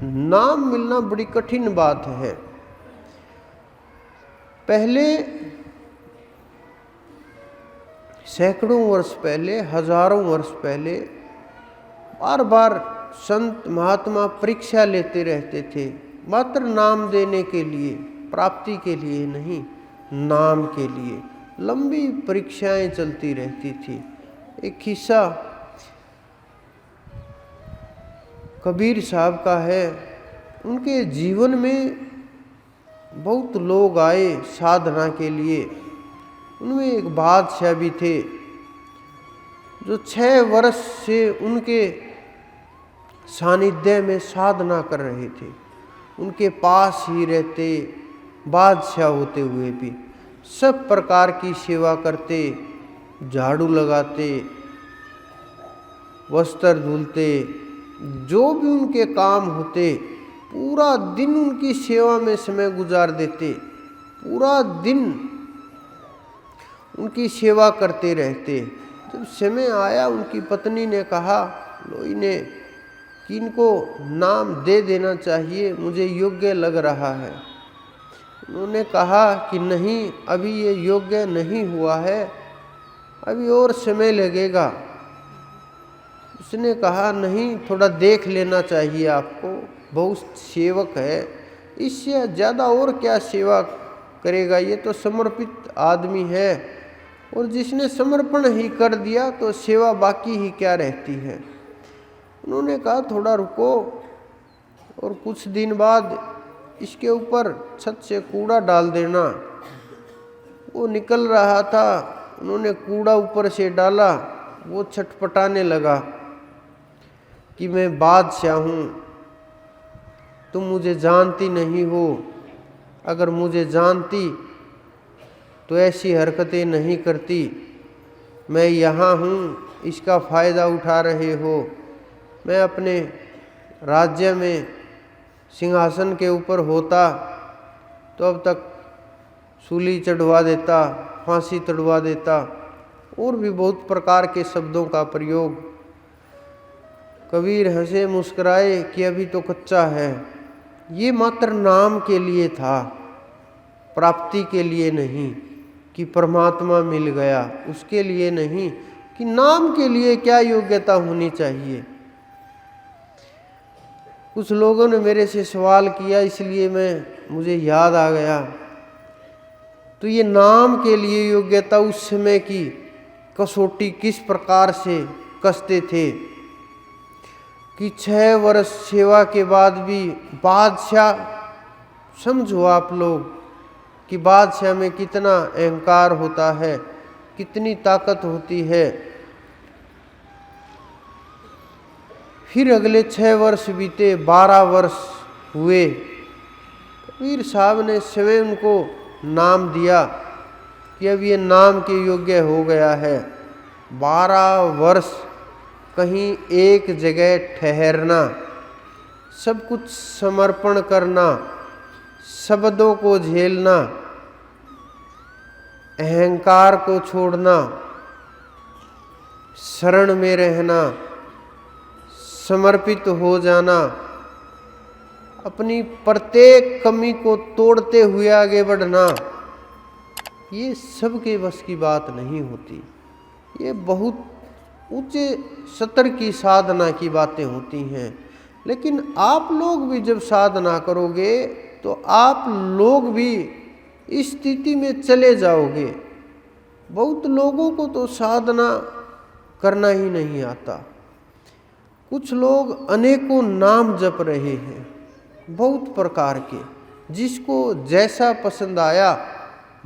नाम मिलना बड़ी कठिन बात है। पहले सैकड़ों वर्ष पहले, हजारों वर्ष पहले बार बार संत महात्मा परीक्षा लेते रहते थे, मात्र नाम देने के लिए, प्राप्ति के लिए नहीं, नाम के लिए लंबी परीक्षाएं चलती रहती थी। एक किस्सा कबीर साहब का है। उनके जीवन में बहुत लोग आए साधना के लिए। उनमें एक बादशाह भी थे जो 6 वर्ष से उनके सानिध्य में साधना कर रहे थे, उनके पास ही रहते, बादशाह होते हुए भी सब प्रकार की सेवा करते, झाड़ू लगाते, वस्त्र धुलते, जो भी उनके काम होते, पूरा दिन उनकी सेवा में समय गुजार देते, पूरा दिन उनकी सेवा करते रहते। जब समय आया, उनकी पत्नी ने कहा, लोई ने, कि इनको नाम दे देना चाहिए, मुझे योग्य लग रहा है। उन्होंने कहा कि नहीं, अभी ये योग्य नहीं हुआ है, अभी और समय लगेगा। उसने कहा नहीं, थोड़ा देख लेना चाहिए आपको, बहुत सेवक है, इससे ज़्यादा और क्या सेवा करेगा, ये तो समर्पित आदमी है, और जिसने समर्पण ही कर दिया तो सेवा बाकी ही क्या रहती है। उन्होंने कहा थोड़ा रुको, और कुछ दिन बाद इसके ऊपर छत से कूड़ा डाल देना। वो निकल रहा था, उन्होंने कूड़ा ऊपर से डाला, वो छटपटाने लगा कि मैं बादशाह हूँ, तुम मुझे जानती नहीं हो, अगर मुझे जानती तो ऐसी हरकतें नहीं करती, मैं यहाँ हूँ, इसका फ़ायदा उठा रहे हो। मैं अपने राज्य में सिंहासन के ऊपर होता तो अब तक सूली चढ़वा देता, फांसी चढ़वा देता, और भी बहुत प्रकार के शब्दों का प्रयोग। कबीर हंसे मुस्कुराए कि अभी तो कच्चा है, ये मात्र नाम के लिए था, प्राप्ति के लिए नहीं कि परमात्मा मिल गया, उसके लिए नहीं कि नाम के लिए क्या योग्यता होनी चाहिए। कुछ लोगों ने मेरे से सवाल किया, इसलिए मुझे याद आ गया। तो ये नाम के लिए योग्यता उस समय की कसौटी किस प्रकार से कसते थे कि 6 वर्ष सेवा के बाद भी बादशाह, समझो आप लोग कि बादशाह में कितना अहंकार होता है, कितनी ताकत होती है। फिर अगले 6 वर्ष बीते, 12 वर्ष हुए। कबीर साहब ने स्वयं उनको नाम दिया कि अब ये नाम के योग्य हो गया है। 12 वर्ष कहीं एक जगह ठहरना, सब कुछ समर्पण करना, शब्दों को झेलना, अहंकार को छोड़ना, शरण में रहना, समर्पित हो जाना, अपनी प्रत्येक कमी को तोड़ते हुए आगे बढ़ना, ये सबके बस की बात नहीं होती। ये बहुत ऊंचे स्तर की साधना की बातें होती हैं। लेकिन आप लोग भी जब साधना करोगे तो आप लोग भी इस स्थिति में चले जाओगे। बहुत लोगों को तो साधना करना ही नहीं आता। कुछ लोग अनेकों नाम जप रहे हैं, बहुत प्रकार के, जिसको जैसा पसंद आया,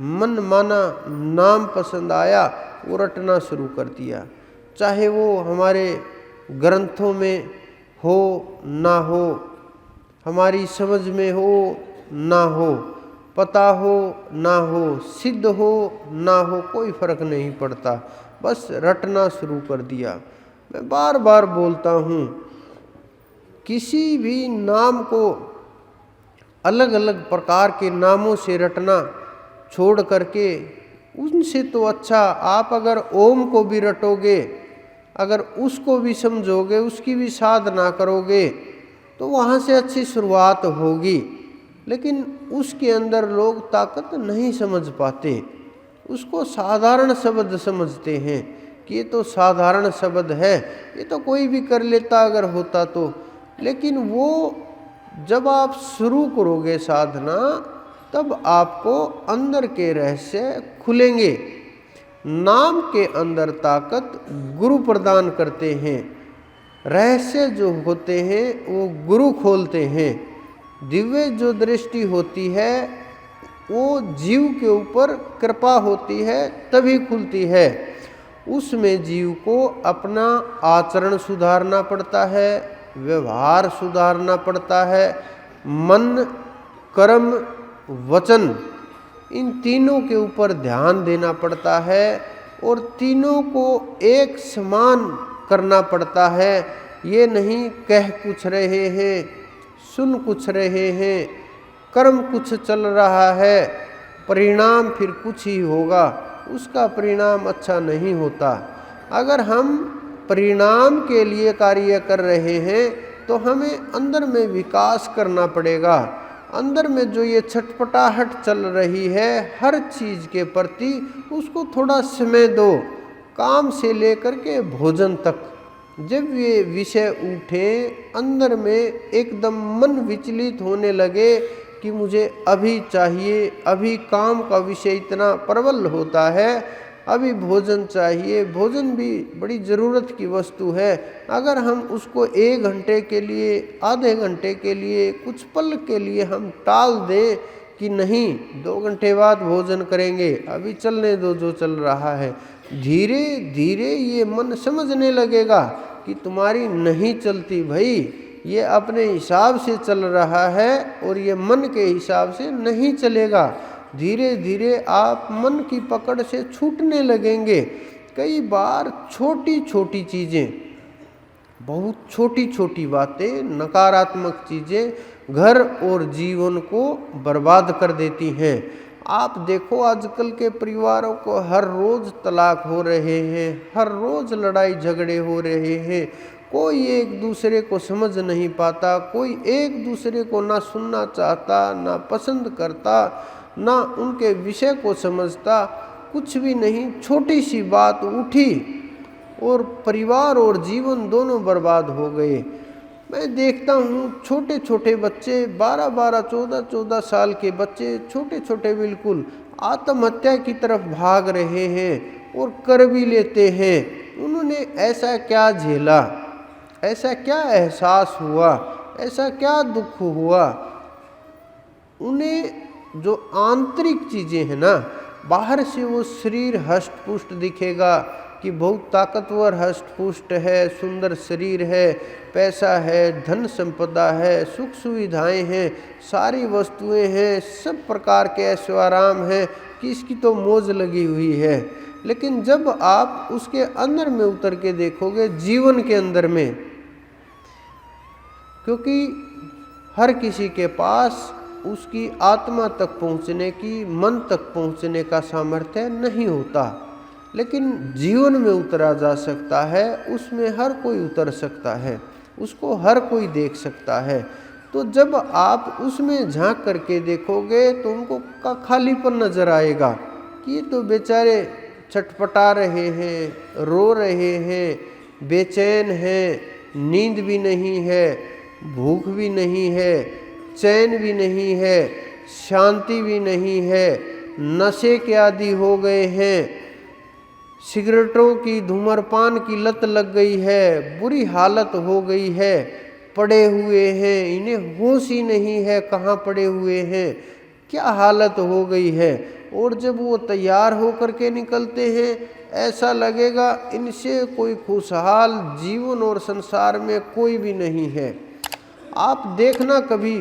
मन माना नाम पसंद आया, वो रटना शुरू कर दिया। चाहे वो हमारे ग्रंथों में हो ना हो, हमारी समझ में हो ना हो, पता हो ना हो, सिद्ध हो ना हो, कोई फर्क नहीं पड़ता, बस रटना शुरू कर दिया। मैं बार बार बोलता हूँ, किसी भी नाम को अलग अलग प्रकार के नामों से रटना छोड़ करके, उनसे तो अच्छा आप अगर ओम को भी रटोगे, अगर उसको भी समझोगे, उसकी भी साधना करोगे, तो वहाँ से अच्छी शुरुआत होगी। लेकिन उसके अंदर लोग ताकत नहीं समझ पाते, उसको साधारण शब्द समझते हैं कि ये तो साधारण शब्द है, ये तो कोई भी कर लेता अगर होता तो। लेकिन वो जब आप शुरू करोगे साधना, तब आपको अंदर के रहस्य खुलेंगे। नाम के अंदर ताकत गुरु प्रदान करते हैं, रहस्य जो होते हैं वो गुरु खोलते हैं। दिव्य जो दृष्टि होती है वो जीव के ऊपर कृपा होती है तभी खुलती है। उसमें जीव को अपना आचरण सुधारना पड़ता है, व्यवहार सुधारना पड़ता है, मन, कर्म, वचन, इन तीनों के ऊपर ध्यान देना पड़ता है और तीनों को एक समान करना पड़ता है। ये नहीं कह कुछ रहे हैं, सुन कुछ रहे हैं, कर्म कुछ चल रहा है, परिणाम फिर कुछ ही होगा, उसका परिणाम अच्छा नहीं होता। अगर हम परिणाम के लिए कार्य कर रहे हैं तो हमें अंदर में विकास करना पड़ेगा। अंदर में जो ये छटपटाहट चल रही है हर चीज़ के प्रति, उसको थोड़ा समय दो। काम से लेकर के भोजन तक जब ये विषय उठे, अंदर में एकदम मन विचलित होने लगे कि मुझे अभी चाहिए, अभी काम का विषय इतना प्रबल होता है, अभी भोजन चाहिए, भोजन भी बड़ी ज़रूरत की वस्तु है। अगर हम उसको 1 घंटे के लिए, आधे घंटे के लिए, कुछ पल के लिए हम टाल दें कि नहीं 2 घंटे बाद भोजन करेंगे, अभी चलने दो जो चल रहा है, धीरे धीरे ये मन समझने लगेगा कि तुम्हारी नहीं चलती भाई, ये अपने हिसाब से चल रहा है और ये मन के हिसाब से नहीं चलेगा। धीरे धीरे आप मन की पकड़ से छूटने लगेंगे। कई बार छोटी छोटी चीज़ें, बहुत छोटी छोटी बातें, नकारात्मक चीज़ें घर और जीवन को बर्बाद कर देती हैं। आप देखो आजकल के परिवारों को हर रोज़ तलाक हो रहे हैं, हर रोज़ लड़ाई झगड़े हो रहे हैं, कोई एक दूसरे को समझ नहीं पाता, कोई एक दूसरे को ना सुनना चाहता, ना पसंद करता, ना उनके विषय को समझता, कुछ भी नहीं। छोटी सी बात उठी और परिवार और जीवन दोनों बर्बाद हो गए। मैं देखता हूँ छोटे छोटे बच्चे, 12-12, 14-14 साल के बच्चे, छोटे छोटे बिल्कुल आत्महत्या की तरफ भाग रहे हैं और कर भी लेते हैं। उन्होंने ऐसा क्या झेला, ऐसा क्या एहसास हुआ, ऐसा क्या दुख हुआ? उन्हें जो आंतरिक चीज़ें हैं ना, बाहर से वो शरीर हष्ट पुष्ट दिखेगा कि बहुत ताकतवर हष्ट पुष्ट है, सुंदर शरीर है, पैसा है, धन संपदा है, सुख सुविधाएं हैं, सारी वस्तुएं हैं, सब प्रकार के ऐश्वर्याराम हैं कि इसकी तो मौज लगी हुई है। लेकिन जब आप उसके अंदर में उतर के देखोगे, जीवन के अंदर में, क्योंकि हर किसी के पास उसकी आत्मा तक पहुँचने की, मन तक पहुँचने का सामर्थ्य नहीं होता, लेकिन जीवन में उतरा जा सकता है, उसमें हर कोई उतर सकता है, उसको हर कोई देख सकता है। तो जब आप उसमें झांक करके देखोगे तो उनको का खालीपन नजर आएगा कि ये तो बेचारे छटपटा रहे हैं, रो रहे हैं, बेचैन हैं, नींद भी नहीं है, भूख भी नहीं है, चैन भी नहीं है, शांति भी नहीं है, नशे के आदी हो गए हैं, सिगरेटों की, धूम्रपान की लत लग गई है, बुरी हालत हो गई है, पड़े हुए हैं, इन्हें होश ही नहीं है कहाँ पड़े हुए हैं, क्या हालत हो गई है। और जब वो तैयार होकर के निकलते हैं, ऐसा लगेगा इनसे कोई खुशहाल जीवन और संसार में कोई भी नहीं है। आप देखना, कभी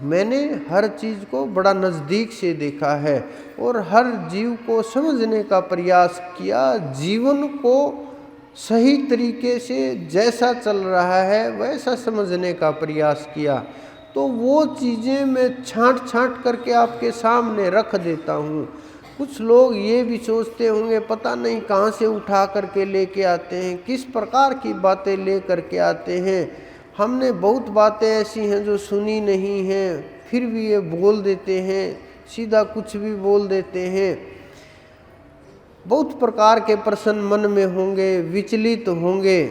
मैंने हर चीज़ को बड़ा नज़दीक से देखा है और हर जीव को समझने का प्रयास किया, जीवन को सही तरीके से जैसा चल रहा है वैसा समझने का प्रयास किया। तो वो चीज़ें मैं छांट छांट करके आपके सामने रख देता हूँ। कुछ लोग ये भी सोचते होंगे पता नहीं कहाँ से उठा करके लेके आते हैं, किस प्रकार की बातें ले करके आते हैं। हमने बहुत बातें ऐसी हैं जो सुनी नहीं हैं, फिर भी ये बोल देते हैं, सीधा कुछ भी बोल देते हैं। बहुत प्रकार के प्रश्न मन में होंगे, विचलित होंगे,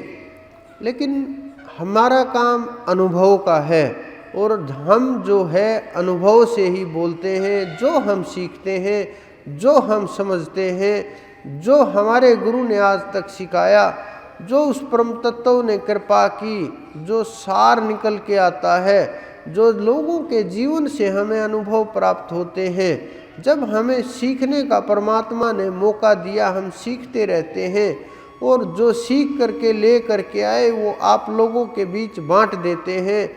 लेकिन हमारा काम अनुभव का है और हम जो है अनुभव से ही बोलते हैं। जो हम सीखते हैं, जो हम समझते हैं, जो हमारे गुरु ने आज तक सिखाया, जो उस परम तत्व ने कृपा की, जो सार निकल के आता है, जो लोगों के जीवन से हमें अनुभव प्राप्त होते हैं, जब हमें सीखने का परमात्मा ने मौका दिया, हम सीखते रहते हैं और जो सीख करके ले करके आए वो आप लोगों के बीच बांट देते हैं।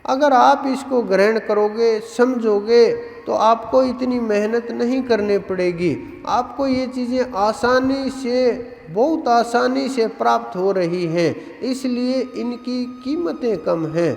अगर आप इसको ग्रहण करोगे, समझोगे, तो आपको इतनी मेहनत नहीं करनी पड़ेगी। आपको ये चीज़ें आसानी से, बहुत आसानी से प्राप्त हो रही हैं, इसलिए इनकी कीमतें कम हैं।